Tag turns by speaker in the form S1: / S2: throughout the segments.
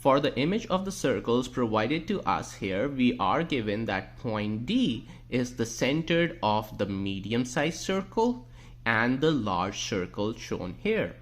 S1: for the image of the circles provided to us here, we are given that point D is the center of the medium-sized circle and the large circle shown here.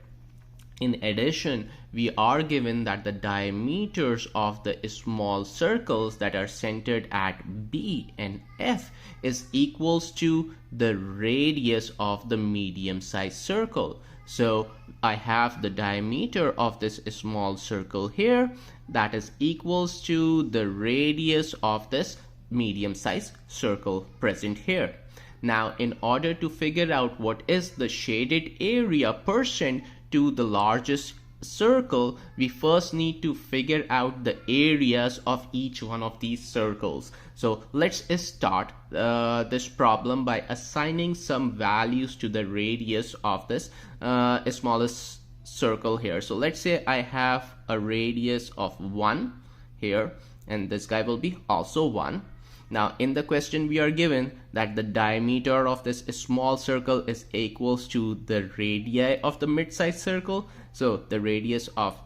S1: In addition, we are given that the diameters of the small circles that are centered at B and F is equals to the radius of the medium-sized circle. So I have the diameter of this small circle here that is equals to the radius of this medium-sized circle present here. Now, in order to figure out what is the shaded area percent to the largest circle, we first need to figure out the areas of each one of these circles. So let's start this problem by assigning some values to the radius of this smallest circle here. So let's say I have a radius of 1 here, and this guy will be also 1. Now in the question we are given that the diameter of this small circle is equals to the radii of the mid-sized circle. So the radius of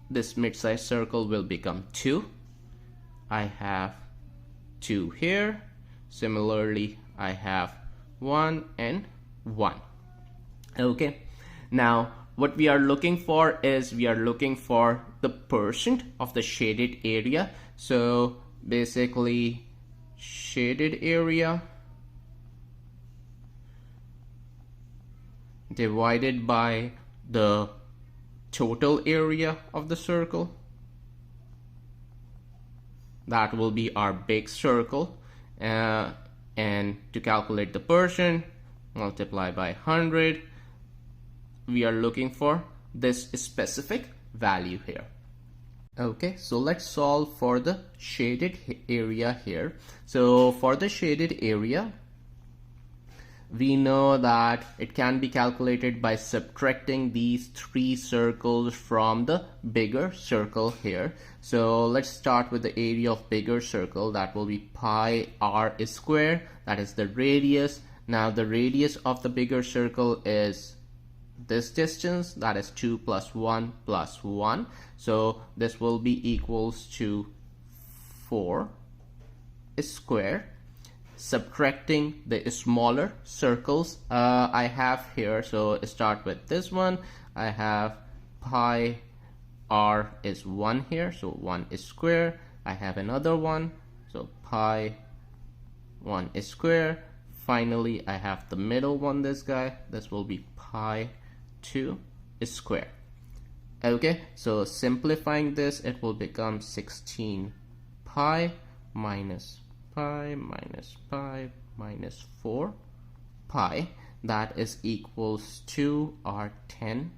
S1: this mid-sized circle will become 2. I have 2 here. Similarly, I have 1 and 1. Okay. Now what we are looking for is we are looking for the percent of the shaded area. So basically, shaded area divided by the total area of the circle, that will be our big circle, and to calculate the percent, multiply by 100. We are looking for this specific value here. Okay, so let's solve for the shaded area here. So for the shaded area, we know that it can be calculated by subtracting these 3 circles from the bigger circle here. So let's start with the area of bigger circle. That will be pi r square. That is the radius. Now the radius of the bigger circle is this distance, that is 2 plus 1 plus 1. So this will be equals to 4 square. Subtracting the smaller circles I have here. So start with this one. I have pi r is 1 here, so 1 is square. I have another one, so pi 1 is square. Finally, I have the middle one, this guy. This will be pi 2 is square. Okay, so simplifying this, it will become 16 pi minus pi minus pi minus 4 pi. That is equals to our 10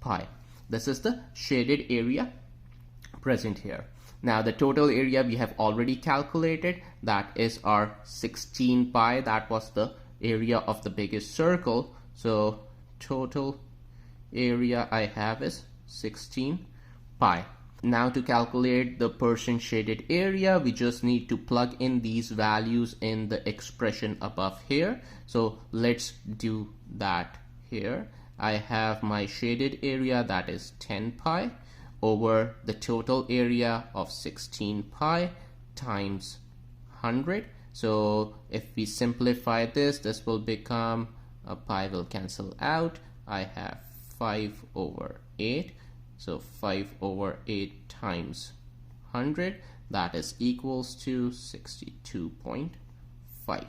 S1: pi. This is the shaded area present here. Now the total area we have already calculated. That is our 16 pi. That was the area of the biggest circle. So total area I have is 16 pi. Now to calculate the percent shaded area, we just need to plug in these values in the expression above here. So let's do that here. I have my shaded area, that is 10 pi, over the total area of 16 pi times 100. So if we simplify this, this will become, pi will cancel out. I have 5 over 8. So 5 over 8 times 100, that is equals to 62.5.